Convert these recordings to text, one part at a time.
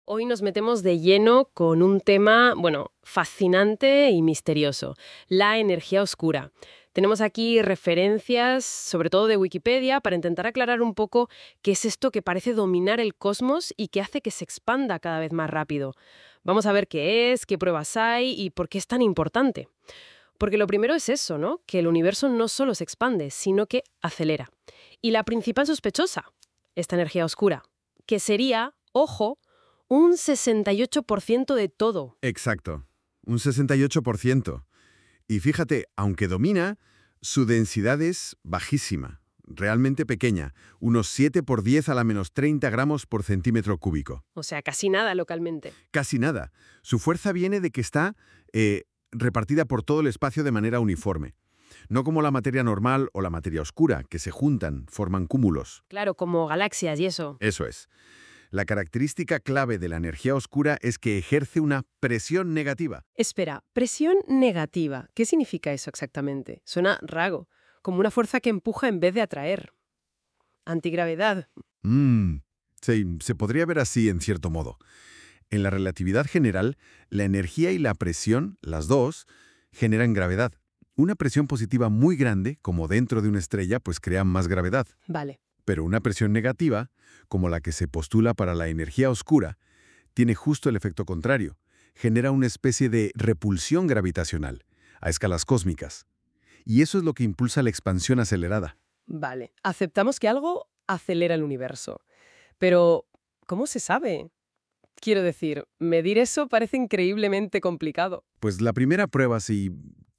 Hoy nos metemos de lleno con un tema, bueno, fascinante y misterioso, la energía oscura. Tenemos aquí referencias, sobre todo de Wikipedia, para intentar aclarar un poco qué es esto que parece dominar el cosmos y que hace que se expanda cada vez más rápido. Vamos a ver qué es, qué pruebas hay y por qué es tan importante. Porque lo primero es eso, ¿no? Que el universo no solo se expande, sino que acelera. Y la principal sospechosa, esta energía oscura, que sería, ojo, un 68% de todo. Exacto, un 68%. Y fíjate, aunque domina, su densidad es bajísima, realmente pequeña, unos 7 por 10 a la menos 30 gramos por centímetro cúbico. O sea, casi nada localmente. Casi nada. Su fuerza viene de que está repartida por todo el espacio de manera uniforme. No como la materia normal o la materia oscura, que se juntan, forman cúmulos. Claro, como galaxias y eso. Eso es. La característica clave de la energía oscura es que ejerce una presión negativa. Espera, presión negativa. ¿Qué significa eso exactamente? Suena raro, como una fuerza que empuja en vez de atraer. Antigravedad. Sí, se podría ver así en cierto modo. En la relatividad general, la energía y la presión, las dos, generan gravedad. Una presión positiva muy grande, como dentro de una estrella, pues crea más gravedad. Vale. Pero una presión negativa, como la que se postula para la energía oscura, tiene justo el efecto contrario. Genera una especie de repulsión gravitacional, a escalas cósmicas. Y eso es lo que impulsa la expansión acelerada. Vale. Aceptamos que algo acelera el universo. Pero, ¿cómo se sabe? Quiero decir, medir eso parece increíblemente complicado. Pues la primera prueba así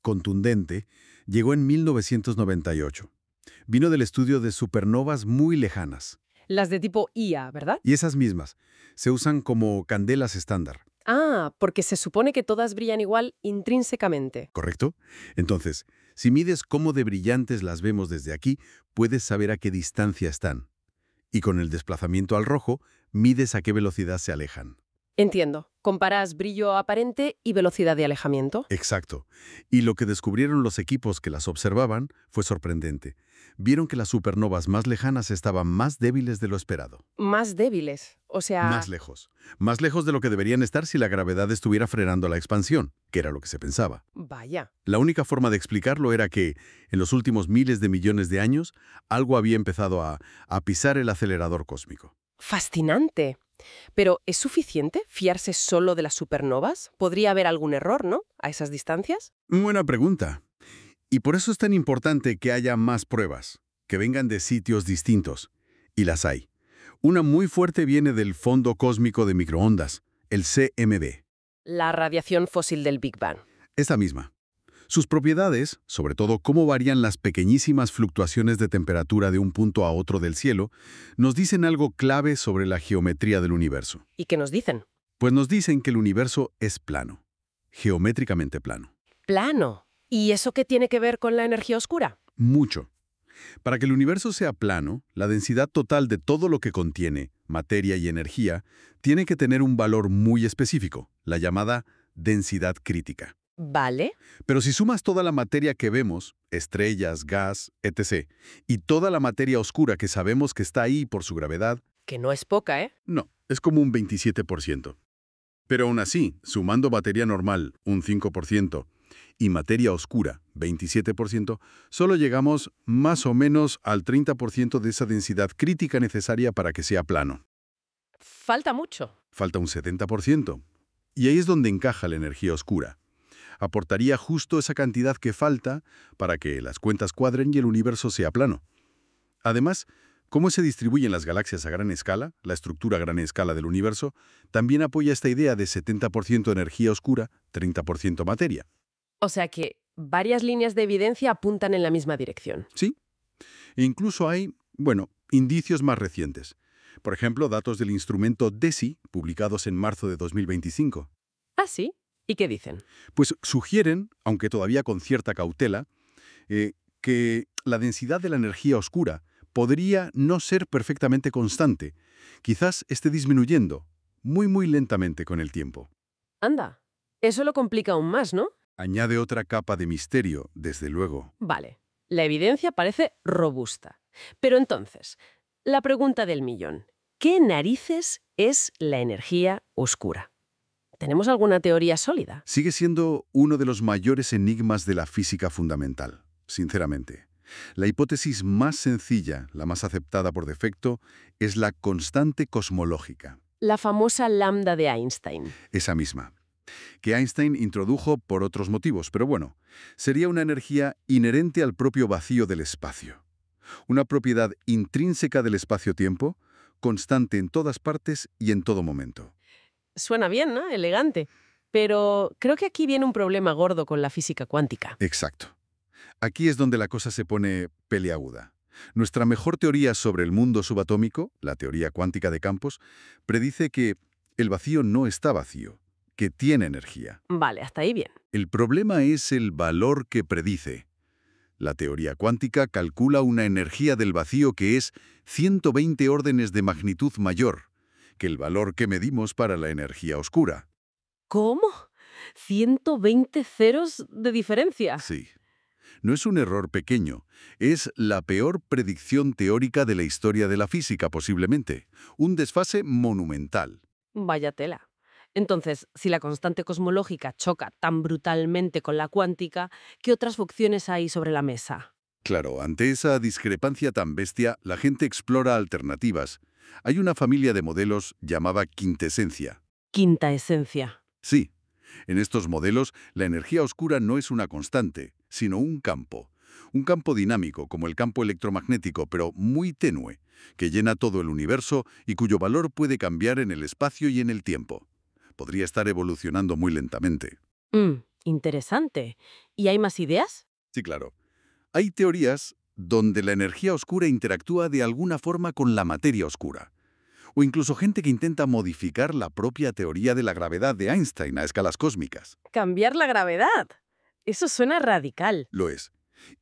contundente llegó en 1998. Vino del estudio de supernovas muy lejanas. Las de tipo IA, ¿verdad? Y esas mismas se usan como candelas estándar, Ah, porque se supone que todas brillan igual intrínsecamente. ¿correcto? Entonces, si mides cómo de brillantes las vemos desde aquí, puedes saber a qué distancia están. Y con el desplazamiento al rojo, mides a qué velocidad se alejan. Entiendo. Comparas brillo aparente y velocidad de alejamiento. Exacto. Y lo que descubrieron los equipos que las observaban fue sorprendente. Vieron que las supernovas más lejanas estaban más débiles de lo esperado. Más débiles. O sea, Más lejos. Más lejos de lo que deberían estar si la gravedad estuviera frenando la expansión, que era lo que se pensaba. vaya. La única forma de explicarlo era que, en los últimos miles de millones de años, algo había empezado a pisar el acelerador cósmico. Fascinante. Pero, ¿es suficiente fiarse solo de las supernovas? Podría haber algún error, ¿no? A esas distancias. Buena pregunta. Y por eso es tan importante que haya más pruebas, que vengan de sitios distintos. Y las hay. Una muy fuerte viene del fondo cósmico de microondas, el CMB. La radiación fósil del Big Bang. Esa misma. Sus propiedades, sobre todo cómo varían las pequeñísimas fluctuaciones de temperatura de un punto a otro del cielo, nos dicen algo clave sobre la geometría del universo. ¿Y qué nos dicen? Pues nos dicen que el universo es plano, geométricamente plano. Plano. ¿Y eso qué tiene que ver con la energía oscura? Mucho. Para que el universo sea plano, la densidad total de todo lo que contiene, materia y energía, tiene que tener un valor muy específico, la llamada densidad crítica. Vale. Pero si sumas toda la materia que vemos, estrellas, gas, etc., y toda la materia oscura que sabemos que está ahí por su gravedad, Que no es poca, ¿eh? no, es como un 27%. Pero aún así, sumando materia normal, un 5%, y materia oscura, 27%, solo llegamos más o menos al 30% de esa densidad crítica necesaria para que sea plano. Falta mucho. Falta un 70%. Y ahí es donde encaja la energía oscura. Aportaría justo esa cantidad que falta para que las cuentas cuadren y el universo sea plano. Además, cómo se distribuyen las galaxias a gran escala, la estructura a gran escala del universo, también apoya esta idea de 70% energía oscura, 30% materia. O sea que varias líneas de evidencia apuntan en la misma dirección. ¿Sí? E incluso hay, indicios más recientes. Por ejemplo, datos del instrumento DESI, publicados en marzo de 2025. ¿Ah, sí? ¿Y qué dicen? Pues sugieren, aunque todavía con cierta cautela, que la densidad de la energía oscura podría no ser perfectamente constante. Quizás esté disminuyendo, muy lentamente con el tiempo. Anda. Eso lo complica aún más, ¿no? Añade otra capa de misterio, desde luego. Vale. La evidencia parece robusta. Pero entonces, la pregunta del millón. ¿Qué narices es la energía oscura. ¿Tenemos alguna teoría sólida? Sigue siendo uno de los mayores enigmas de la física fundamental, sinceramente. La hipótesis más sencilla, la más aceptada por defecto, es la constante cosmológica, La famosa lambda de Einstein. esa misma, que Einstein introdujo por otros motivos, pero bueno, sería una energía inherente al propio vacío del espacio. Una propiedad intrínseca del espacio-tiempo, constante en todas partes y en todo momento. Suena bien, ¿no? Elegante. Pero creo que aquí viene un problema gordo con la física cuántica. Exacto. Aquí es donde la cosa se pone peliaguda. Nuestra mejor teoría sobre el mundo subatómico, la teoría cuántica de campos, predice que el vacío no está vacío, que tiene energía. Vale, hasta ahí bien. El problema es el valor que predice. La teoría cuántica calcula una energía del vacío que es 120 órdenes de magnitud mayor que el valor que medimos para la energía oscura. ¿Cómo? ¿120 ceros de diferencia? Sí. No es un error pequeño, es la peor predicción teórica de la historia de la física, posiblemente. Un desfase monumental. Vaya tela. Entonces, si la constante cosmológica choca tan brutalmente con la cuántica, ¿qué otras opciones hay sobre la mesa? Claro, ante esa discrepancia tan bestia, la gente explora alternativas. Hay una familia de modelos llamada quintesencia. Quinta esencia. Sí, en estos modelos, la energía oscura no es una constante, sino un campo. Un campo dinámico, como el campo electromagnético, pero muy tenue, que llena todo el universo y cuyo valor puede cambiar en el espacio y en el tiempo. Podría estar evolucionando muy lentamente. Interesante. ¿Y hay más ideas? Sí, claro. Hay teorías donde la energía oscura interactúa de alguna forma con la materia oscura. O incluso gente que intenta modificar la propia teoría de la gravedad de Einstein a escalas cósmicas. Cambiar la gravedad. Eso suena radical. Lo es.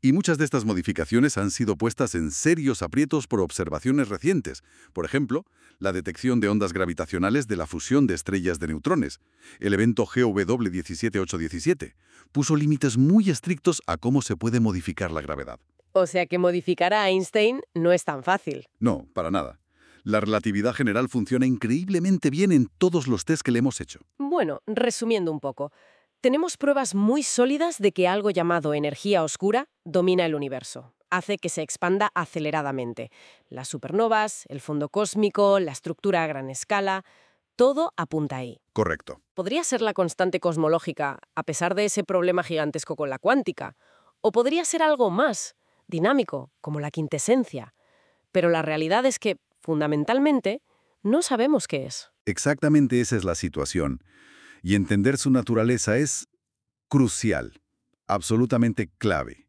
Y muchas de estas modificaciones han sido puestas en serios aprietos por observaciones recientes. Por ejemplo, la detección de ondas gravitacionales de la fusión de estrellas de neutrones. El evento GW 17817 puso límites muy estrictos a cómo se puede modificar la gravedad. O sea que modificar a Einstein no es tan fácil. No, para nada. La relatividad general funciona increíblemente bien en todos los test que le hemos hecho. Bueno, resumiendo un poco, tenemos pruebas muy sólidas de que algo llamado energía oscura domina el universo, hace que se expanda aceleradamente. Las supernovas, el fondo cósmico, la estructura a gran escala, todo apunta ahí. Correcto. ¿Podría ser la constante cosmológica a pesar de ese problema gigantesco con la cuántica? ¿O podría ser algo más, dinámico, como la quintesencia? Pero la realidad es que, fundamentalmente, no sabemos qué es. Exactamente esa es la situación. Y entender su naturaleza es crucial, absolutamente clave.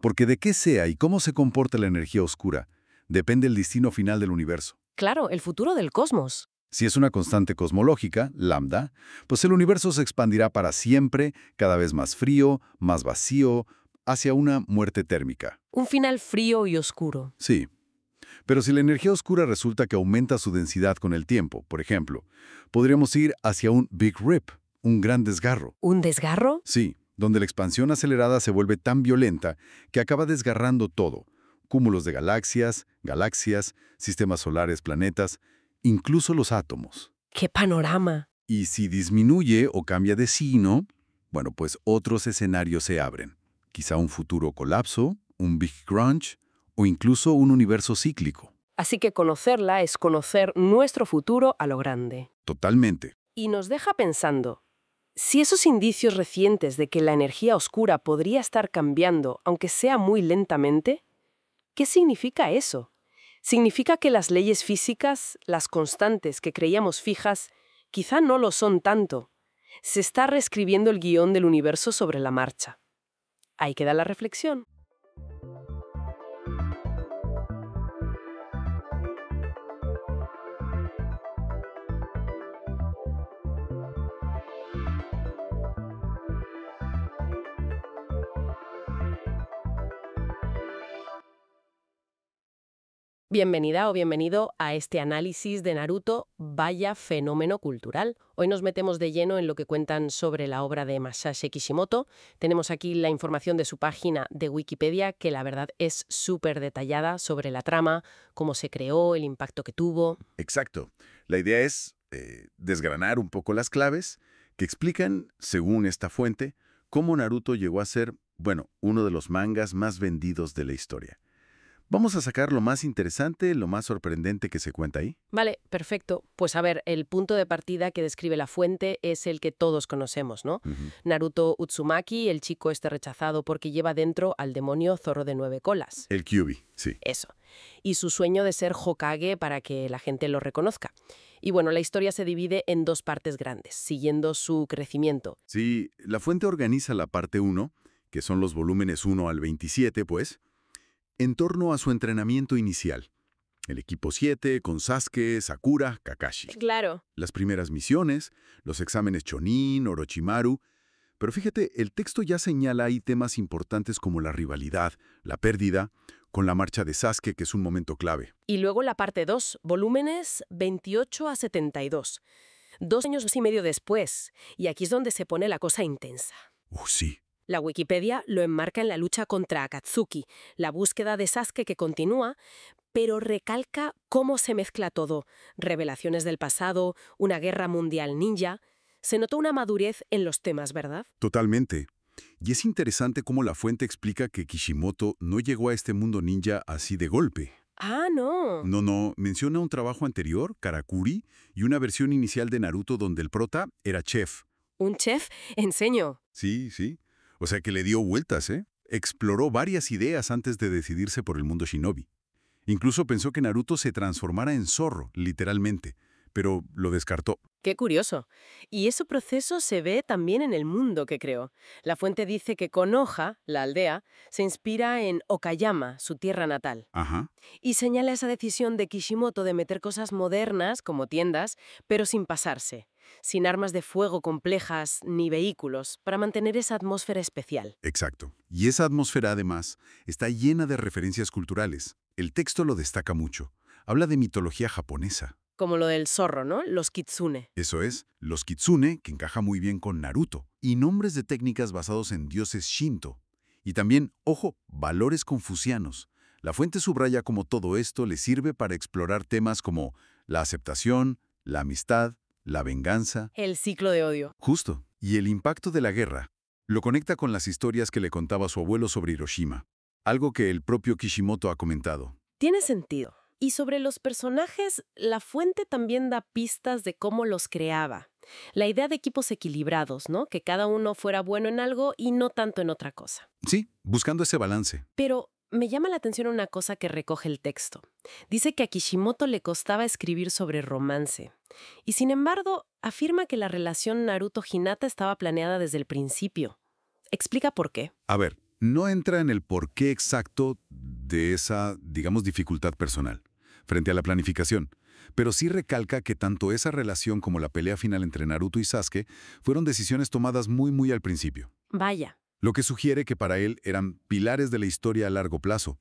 Porque de qué sea y cómo se comporta la energía oscura, depende el destino final del universo. Claro, el futuro del cosmos. Si es una constante cosmológica, lambda, pues el universo se expandirá para siempre, cada vez más frío, más vacío, hacia una muerte térmica. Un final frío y oscuro. Sí. Pero si la energía oscura resulta que aumenta su densidad con el tiempo, por ejemplo, podríamos ir hacia un Big Rip, un gran desgarro. ¿Un desgarro? Sí, donde la expansión acelerada se vuelve tan violenta que acaba desgarrando todo. Cúmulos de galaxias, sistemas solares, planetas, incluso los átomos. ¡Qué panorama! Y si disminuye o cambia de signo, bueno, pues otros escenarios se abren. Quizá un futuro colapso, un Big Crunch o incluso un universo cíclico. Así que conocerla es conocer nuestro futuro a lo grande. Totalmente. Y nos deja pensando, si esos indicios recientes de que la energía oscura podría estar cambiando, aunque sea muy lentamente, ¿qué significa eso? Significa que las leyes físicas, las constantes que creíamos fijas, quizá no lo son tanto. Se está reescribiendo el guión del universo sobre la marcha. Ahí queda la reflexión. Bienvenida o bienvenido a este análisis de Naruto, vaya fenómeno cultural. Hoy nos metemos de lleno en lo que cuentan sobre la obra de Masashi Kishimoto. Tenemos aquí la información de su página de Wikipedia, que la verdad es súper detallada sobre la trama, cómo se creó, el impacto que tuvo. Exacto. La idea es desgranar un poco las claves que explican, según esta fuente, cómo Naruto llegó a ser, bueno, uno de los mangas más vendidos de la historia. Vamos a sacar lo más interesante, lo más sorprendente que se cuenta ahí. Vale, perfecto. Pues a ver, el punto de partida que describe la fuente es el que todos conocemos, ¿no? Ujú. Naruto Utsumaki, el chico este rechazado porque lleva dentro al demonio zorro de 9 colas. El Kyuubi, sí. Eso. Y su sueño de ser Hokage para que la gente lo reconozca. Y bueno, la historia se divide en dos partes grandes, siguiendo su crecimiento. Sí, la fuente organiza la parte 1, que son los volúmenes 1 al 27, pues, en torno a su entrenamiento inicial. El equipo 7 con Sasuke, Sakura, Kakashi. Claro. Las primeras misiones, los exámenes Chunin, Orochimaru. Pero fíjate, el texto ya señala ahí temas importantes como la rivalidad, la pérdida, con la marcha de Sasuke, que es un momento clave. Y luego la parte 2, volúmenes 28 a 72. 2 años y medio después. Y aquí es donde se pone la cosa intensa. Sí. La Wikipedia lo enmarca en la lucha contra Akatsuki, la búsqueda de Sasuke que continúa, pero recalca cómo se mezcla todo. Revelaciones del pasado, una guerra mundial ninja. Se notó una madurez en los temas, ¿verdad? Totalmente. Y es interesante cómo la fuente explica que Kishimoto no llegó a este mundo ninja así de golpe. Ah, no. No, menciona un trabajo anterior, Karakuri, y una versión inicial de Naruto donde el prota era chef. ¿Un chef? Enseño. Sí. O sea que le dio vueltas, ¿eh? Exploró varias ideas antes de decidirse por el mundo shinobi. Incluso pensó que Naruto se transformara en zorro, literalmente, pero lo descartó. Qué curioso. Y ese proceso se ve también en el mundo que creó. La fuente dice que Konoha, la aldea, se inspira en Okayama, su tierra natal. Ajá, Y señala esa decisión de Kishimoto de meter cosas modernas, como tiendas, pero sin pasarse, sin armas de fuego complejas ni vehículos, para mantener esa atmósfera especial. exacto. Y esa atmósfera, además, está llena de referencias culturales. El texto lo destaca mucho. Habla de mitología japonesa. Como lo del zorro, ¿no? Los kitsune. Eso es, los kitsune, que encaja muy bien con Naruto, y nombres de técnicas basados en dioses Shinto. Y también, ojo, valores confucianos. La fuente subraya cómo todo esto le sirve para explorar temas como la aceptación, la amistad, la venganza, El ciclo de odio. justo, y el impacto de la guerra. Lo conecta con las historias que le contaba su abuelo sobre Hiroshima, algo que el propio Kishimoto ha comentado. Tiene sentido. Y sobre los personajes, la fuente también da pistas de cómo los creaba. La idea de equipos equilibrados, ¿no? Que cada uno fuera bueno en algo y no tanto en otra cosa. Sí, buscando ese balance. Pero me llama la atención una cosa que recoge el texto. Dice que a Kishimoto le costaba escribir sobre romance. Y sin embargo, afirma que la relación Naruto-Hinata estaba planeada desde el principio. Explica por qué. A ver, no entra en el porqué exacto de esa, digamos, dificultad personal frente a la planificación, pero sí recalca que tanto esa relación como la pelea final entre Naruto y Sasuke fueron decisiones tomadas muy al principio, Vaya. lo que sugiere que para él eran pilares de la historia a largo plazo,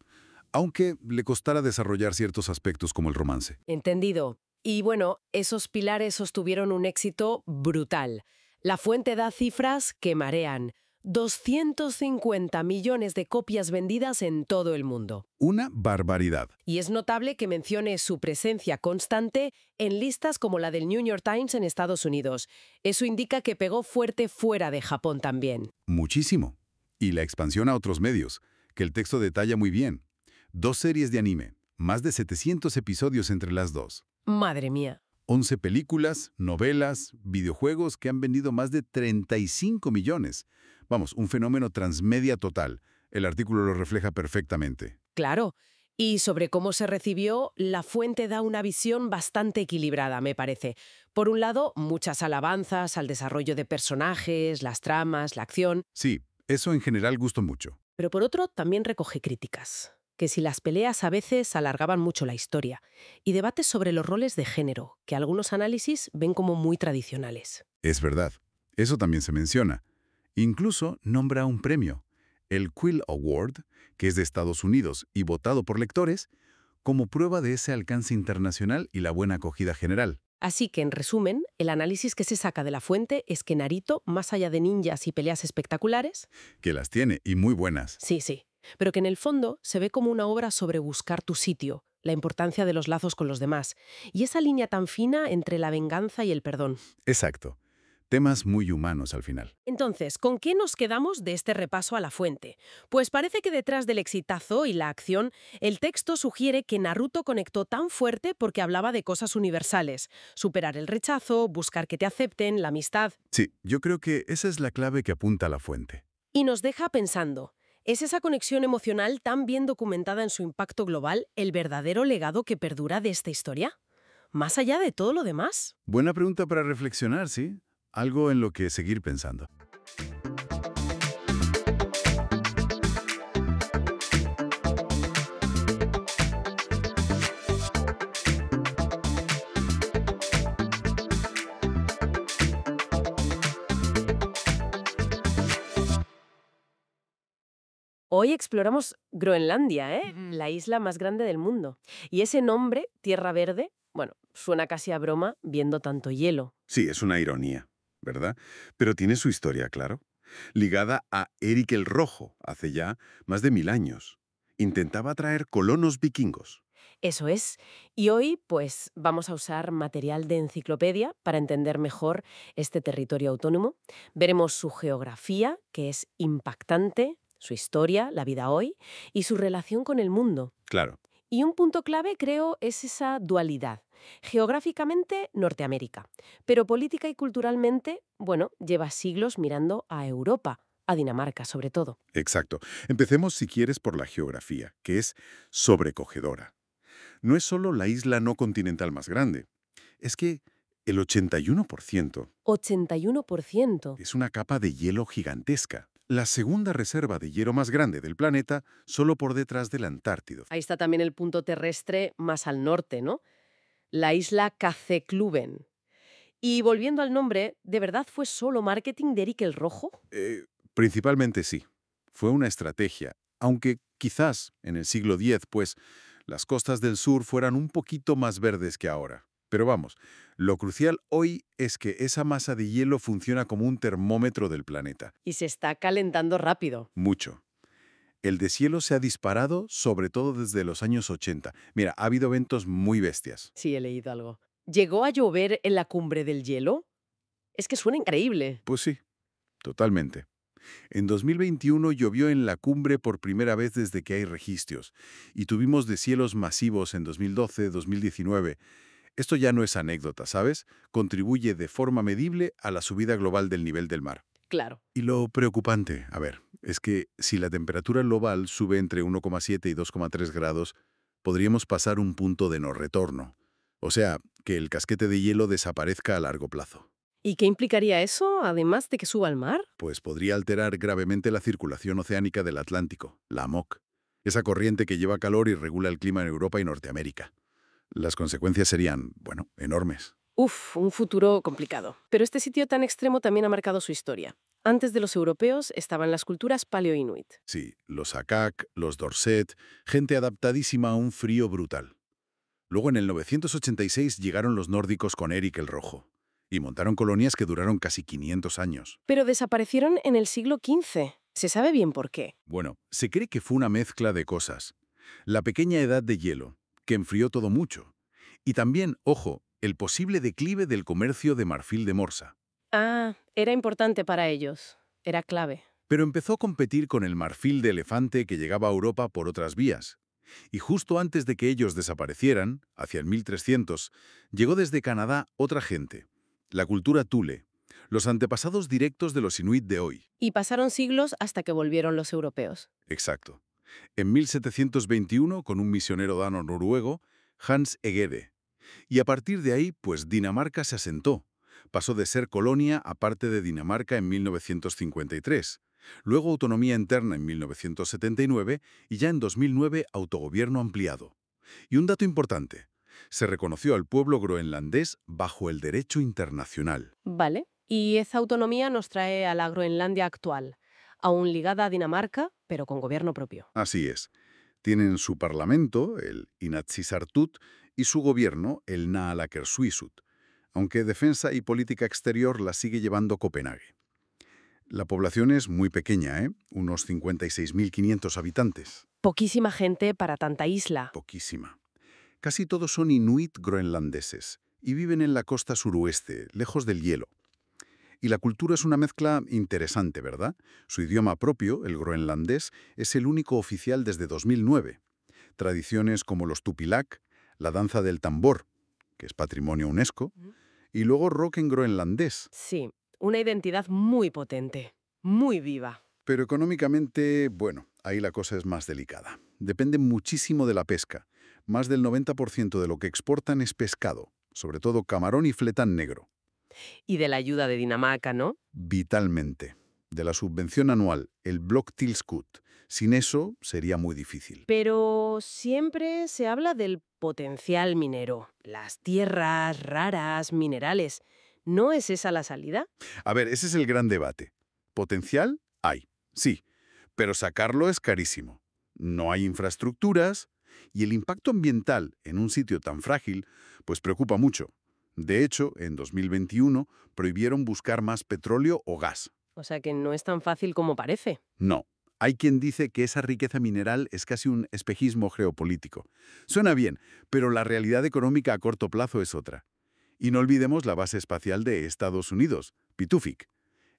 aunque le costara desarrollar ciertos aspectos como el romance. Entendido. Y bueno, esos pilares sostuvieron un éxito brutal. La fuente da cifras que marean. 250 millones de copias vendidas en todo el mundo. Una barbaridad. Y es notable que mencione su presencia constante en listas como la del New York Times en Estados Unidos. Eso indica que pegó fuerte fuera de Japón también. Muchísimo. Y la expansión a otros medios, que el texto detalla muy bien. 2 series de anime, más de 700 episodios entre las dos. Madre mía. 11 películas, novelas, videojuegos que han vendido más de 35 millones. Vamos, un fenómeno transmedia total. El artículo lo refleja perfectamente. Claro. Y sobre cómo se recibió, la fuente da una visión bastante equilibrada, me parece. Por un lado, muchas alabanzas al desarrollo de personajes, las tramas, la acción. Sí, eso en general gustó mucho. Pero por otro, también recoge críticas. Que si las peleas a veces alargaban mucho la historia. Y debates sobre los roles de género, que algunos análisis ven como muy tradicionales. Es verdad. Eso también se menciona. Incluso nombra un premio, el Quill Award, que es de Estados Unidos y votado por lectores, como prueba de ese alcance internacional y la buena acogida general. Así que, en resumen, el análisis que se saca de la fuente es que Naruto, más allá de ninjas y peleas espectaculares, Que las tiene, y muy buenas. sí, pero que en el fondo se ve como una obra sobre buscar tu sitio, la importancia de los lazos con los demás, y esa línea tan fina entre la venganza y el perdón. Exacto. Temas muy humanos al final. Entonces, ¿con qué nos quedamos de este repaso a la fuente? Pues parece que detrás del exitazo y la acción, el texto sugiere que Naruto conectó tan fuerte porque hablaba de cosas universales: superar el rechazo, buscar que te acepten, la amistad. Sí, yo creo que esa es la clave que apunta a la fuente. Y nos deja pensando, ¿es esa conexión emocional tan bien documentada en su impacto global el verdadero legado que perdura de esta historia? Más allá de todo lo demás. Buena pregunta para reflexionar, ¿sí? Algo en lo que seguir pensando. Hoy exploramos Groenlandia, ¿eh? La isla más grande del mundo. Y ese nombre, Tierra Verde, bueno, suena casi a broma viendo tanto hielo. Sí, es una ironía, ¿verdad? Pero tiene su historia, claro. Ligada a Eric el Rojo, hace ya más de 1000 años. Intentaba atraer colonos vikingos. Eso es. Y hoy, pues, vamos a usar material de enciclopedia para entender mejor este territorio autónomo. Veremos su geografía, que es impactante, su historia, la vida hoy, y su relación con el mundo. Claro, Y un punto clave, creo, es esa dualidad. Geográficamente, Norteamérica, pero política y culturalmente, bueno, lleva siglos mirando a Europa, a Dinamarca sobre todo. exacto. Empecemos, si quieres, por la geografía, que es sobrecogedora. No es solo la isla no continental más grande, es que el 81% 81%. es una capa de hielo gigantesca. La segunda reserva de hielo más grande del planeta, solo por detrás del Antártido. Ahí está también el punto terrestre más al norte, ¿no? La isla Kazekluben. Y volviendo al nombre, ¿de verdad fue solo marketing de Eric el Rojo? Principalmente sí. Fue una estrategia, aunque quizás en el siglo X, pues, las costas del sur fueran un poquito más verdes que ahora. Pero vamos, lo crucial hoy es que esa masa de hielo funciona como un termómetro del planeta. Y se está calentando rápido. Mucho. El deshielo se ha disparado, sobre todo desde los años 80. Mira, ha habido eventos muy bestias. Sí, he leído algo. ¿Llegó a llover en la cumbre del hielo? Es que suena increíble. Pues sí, totalmente. En 2021 llovió en la cumbre por primera vez desde que hay registros, y tuvimos deshielos masivos en 2012, 2019. Esto ya no es anécdota, ¿sabes? Contribuye de forma medible a la subida global del nivel del mar. Claro. Y lo preocupante, a ver, es que si la temperatura global sube entre 1,7 y 2,3 grados, podríamos pasar un punto de no retorno. O sea, que el casquete de hielo desaparezca a largo plazo. ¿Y qué implicaría eso, además de que suba al mar? Pues podría alterar gravemente la circulación oceánica del Atlántico, la AMOC, esa corriente que lleva calor y regula el clima en Europa y Norteamérica. Las consecuencias serían, bueno, enormes. Uf, un futuro complicado. Pero este sitio tan extremo también ha marcado su historia. Antes de los europeos estaban las culturas paleo-inuit. Sí, los Akak, los Dorset, gente adaptadísima a un frío brutal. Luego en el 986 llegaron los nórdicos con Eric el Rojo y montaron colonias que duraron casi 500 años. Pero desaparecieron en el siglo XV. ¿Se sabe bien por qué? Bueno, se cree que fue una mezcla de cosas. La pequeña edad de hielo, que enfrió todo mucho. Y también, ojo, el posible declive del comercio de marfil de Morsa. Ah, era importante para ellos. Era clave. Pero empezó a competir con el marfil de elefante que llegaba a Europa por otras vías. Y justo antes de que ellos desaparecieran, hacia el 1300, llegó desde Canadá otra gente, la cultura Thule, los antepasados directos de los inuit de hoy. Y pasaron siglos hasta que volvieron los europeos. Exacto. En 1721, con un misionero dano-noruego, Hans Egede. Y a partir de ahí, pues Dinamarca se asentó. Pasó de ser colonia a parte de Dinamarca en 1953. Luego autonomía interna en 1979 y ya en 2009 autogobierno ampliado. Y un dato importante, se reconoció al pueblo groenlandés bajo el derecho internacional. Vale. Y esa autonomía nos trae a la Groenlandia actual, aún ligada a Dinamarca, pero con gobierno propio. Así es. Tienen su parlamento, el Inatsisartut, y su gobierno, el Naalakkersuisut, aunque defensa y política exterior la sigue llevando Copenhague. La población es muy pequeña, ¿eh? Unos 56.500 habitantes. Poquísima gente para tanta isla. Poquísima. Casi todos son inuit groenlandeses y viven en la costa suroeste, lejos del hielo. Y la cultura es una mezcla interesante, ¿verdad? Su idioma propio, el groenlandés, es el único oficial desde 2009. Tradiciones como los tupilak, la danza del tambor, que es patrimonio UNESCO, y luego rock en groenlandés. Sí, una identidad muy potente, muy viva. Pero económicamente, bueno, ahí la cosa es más delicada. Depende muchísimo de la pesca. Más del 90% de lo que exportan es pescado, sobre todo camarón y fletán negro. Y de la ayuda de Dinamarca, ¿no? Vitalmente. De la subvención anual, el Bloktilskudd. Sin eso sería muy difícil. Pero siempre se habla del potencial minero, las tierras raras, minerales. ¿No es esa la salida? A ver, ese es el gran debate. ¿Potencial? Hay, sí, pero sacarlo es carísimo. No hay infraestructuras y el impacto ambiental en un sitio tan frágil pues preocupa mucho. De hecho, en 2021 prohibieron buscar más petróleo o gas. O sea que no es tan fácil como parece. No. Hay quien dice que esa riqueza mineral es casi un espejismo geopolítico. Suena bien, pero la realidad económica a corto plazo es otra. Y no olvidemos la base espacial de Estados Unidos, Pitufik.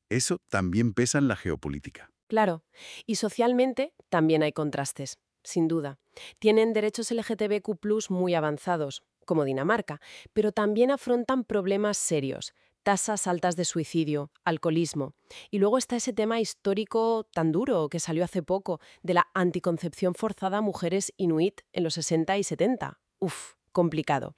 Eso también pesa en la geopolítica. Claro. Y socialmente también hay contrastes, sin duda. Tienen derechos LGTBQ+ muy avanzados, como Dinamarca, pero también afrontan problemas serios, tasas altas de suicidio, alcoholismo. Y luego está ese tema histórico tan duro que salió hace poco, de la anticoncepción forzada a mujeres inuit en los 60 y 70. Uf, complicado.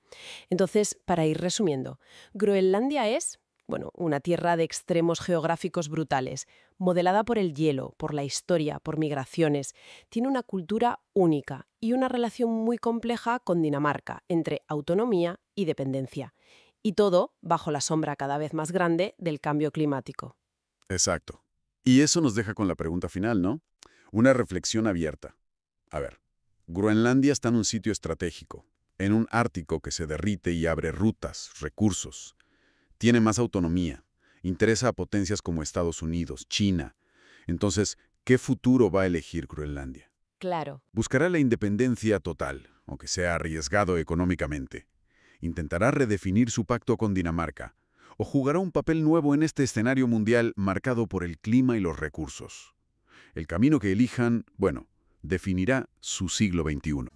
Entonces, para ir resumiendo, Groenlandia es, bueno, una tierra de extremos geográficos brutales, modelada por el hielo, por la historia, por migraciones. Tiene una cultura única y una relación muy compleja con Dinamarca, entre autonomía y dependencia. Y todo bajo la sombra cada vez más grande del cambio climático. Exacto. Y eso nos deja con la pregunta final, ¿no? Una reflexión abierta. A ver, Groenlandia está en un sitio estratégico, en un Ártico que se derrite y abre rutas, recursos. Tiene más autonomía, interesa a potencias como Estados Unidos, China. Entonces, ¿qué futuro va a elegir Groenlandia? Claro. Buscará la independencia total, aunque sea arriesgado económicamente. Intentará redefinir su pacto con Dinamarca, o jugará un papel nuevo en este escenario mundial marcado por el clima y los recursos. El camino que elijan, bueno, definirá su siglo XXI.